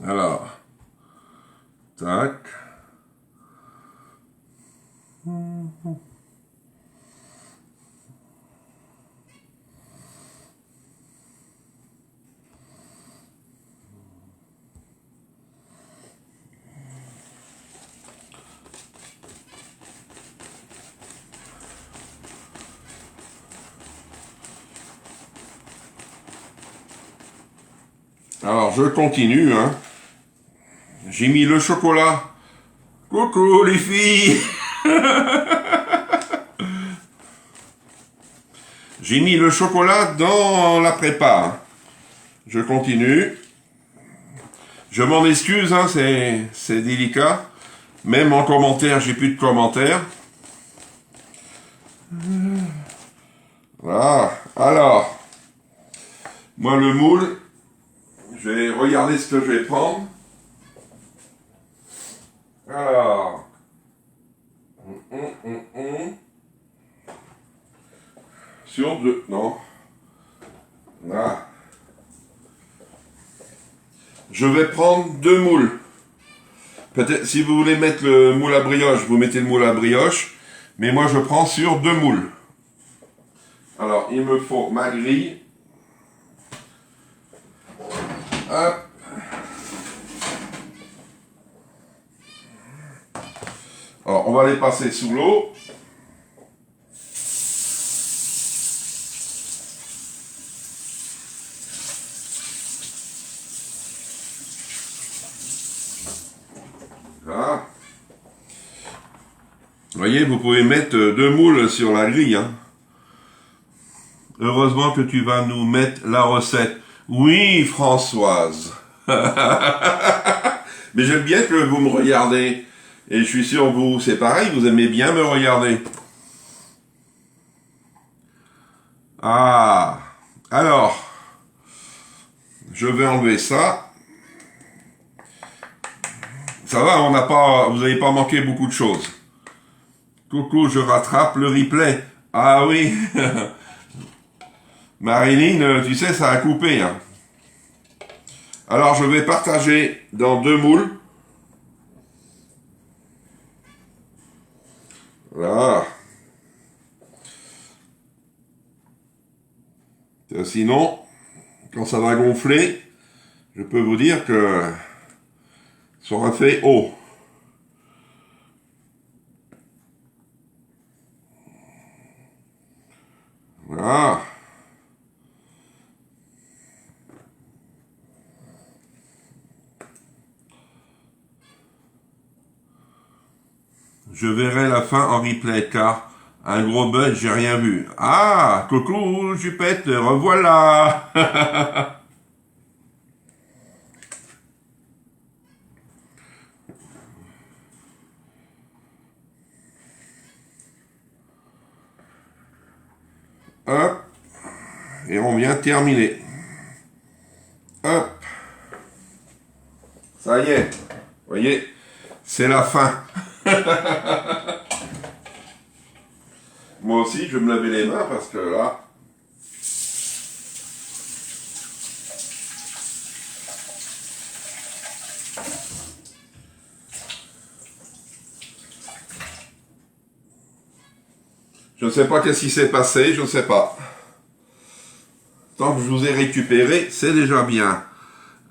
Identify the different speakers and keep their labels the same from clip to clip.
Speaker 1: Alors, tac. Alors, je continue, hein. J'ai mis le chocolat. Coucou les filles. J'ai mis le chocolat dans la prépa. Hein. Je continue. Je m'en excuse, hein, c'est délicat. Même en commentaire, j'ai plus de commentaires. Voilà. Alors, moi le moule, je vais regarder ce que je vais prendre. Alors, sur deux, non. Voilà. Je vais prendre 2 moules. Peut-être, si vous voulez mettre le moule à brioche, vous mettez le moule à brioche. Mais moi, je prends sur 2 moules. Alors, il me faut ma grille. Hop. Alors, on va les passer sous l'eau. Voilà. Vous voyez, vous pouvez mettre 2 moules sur la grille. Hein. Heureusement que tu vas nous mettre la recette. Oui, Françoise. Mais j'aime bien que vous me regardez. Et je suis sûr, vous, c'est pareil, vous aimez bien me regarder. Ah, alors, je vais enlever ça. Ça va, vous n'avez pas manqué beaucoup de choses. Coucou, je rattrape le replay. Ah oui. Marilyn, tu sais, ça a coupé. Hein. Alors, je vais partager dans 2 moules. Voilà. Sinon, quand ça va gonfler, je peux vous dire que ça aura fait haut. Voilà. Je verrai la fin en replay car un gros bug, j'ai rien vu. Ah, coucou, Jupette, revoilà. Hop. Et on vient terminer. Hop. Ça y est. Vous voyez, c'est la fin. Moi aussi, je vais me laver les mains parce que là... Je ne sais pas qu'est-ce qui s'est passé, je ne sais pas. Tant que je vous ai récupéré, c'est déjà bien.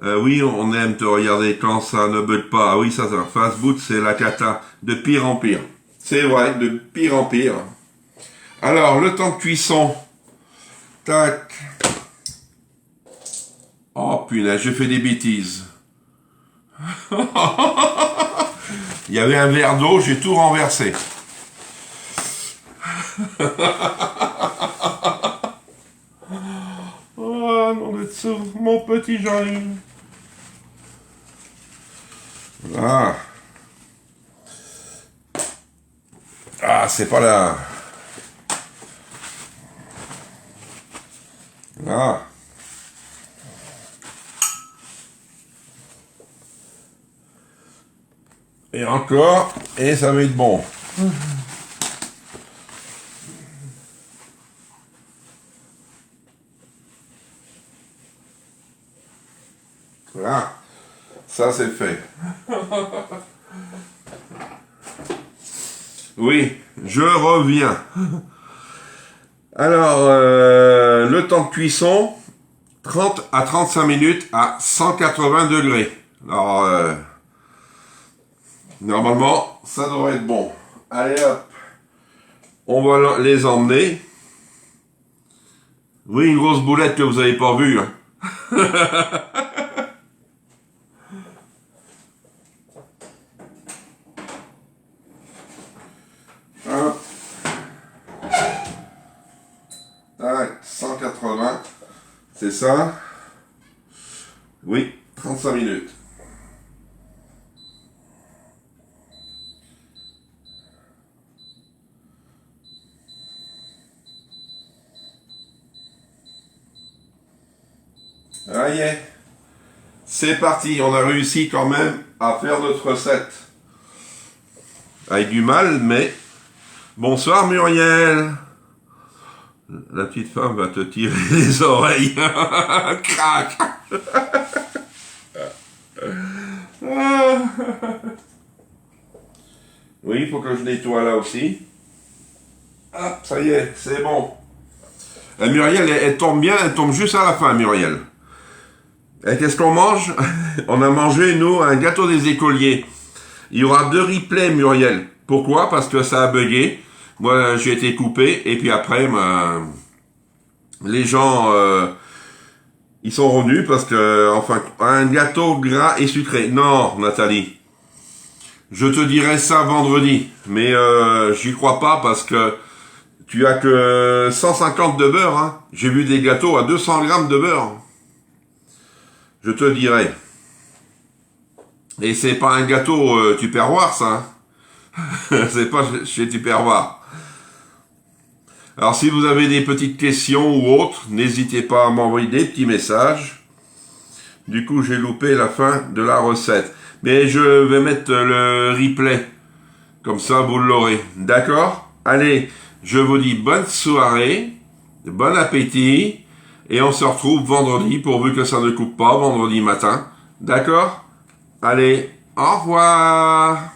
Speaker 1: Oui, on aime te regarder quand ça ne bug pas. Ah oui, ça. Facebook, c'est la cata. De pire en pire. C'est vrai, de pire en pire. Alors, le temps de cuisson. Tac. Oh, punaise, je fais des bêtises. Il y avait un verre d'eau, j'ai tout renversé. Oh, non de dessous, mon petit Jean-Louis. Voilà. Ah, c'est pas là. Là. Et encore, et ça va être bon. Voilà. Ça c'est fait. Oui, je reviens. Alors, le temps de cuisson, 30 à 35 minutes à 180 degrés. Alors, normalement, ça devrait être bon. Allez hop, on va les emmener. Oui, une grosse boulette que vous n'avez pas vue. Hein. Hop. Tac, 180. C'est ça? Oui, 35 minutes. Ça y est. C'est parti, on a réussi quand même à faire notre recette. Avec du mal, mais... Bonsoir Muriel. La petite femme va te tirer les oreilles. Crac. Oui, il faut que je nettoie là aussi. Hop, ça y est, c'est bon. Muriel, elle tombe bien, elle tombe juste à la fin, Muriel. Et qu'est-ce qu'on mange? On a mangé, nous, un gâteau des écoliers. Il y aura 2 replays, Muriel. Pourquoi? Parce que ça a bugué. Moi, j'ai été coupé. Et puis après, les gens, ils sont revenus parce que, enfin, un gâteau gras et sucré. Non, Nathalie. Je te dirai ça vendredi. Mais j'y crois pas parce que tu as que 150 de beurre. Hein. J'ai vu des gâteaux à 200 grammes de beurre. Je te dirai. Et c'est pas un gâteau Tupperware, ça. Hein. C'est pas chez Tupperware. Alors, si vous avez des petites questions ou autres, n'hésitez pas à m'envoyer des petits messages. Du coup, j'ai loupé la fin de la recette. Mais je vais mettre le replay. Comme ça, vous l'aurez. D'accord? Allez, je vous dis bonne soirée, bon appétit. Et on se retrouve vendredi, pourvu que ça ne coupe pas, vendredi matin. D'accord? Allez, au revoir!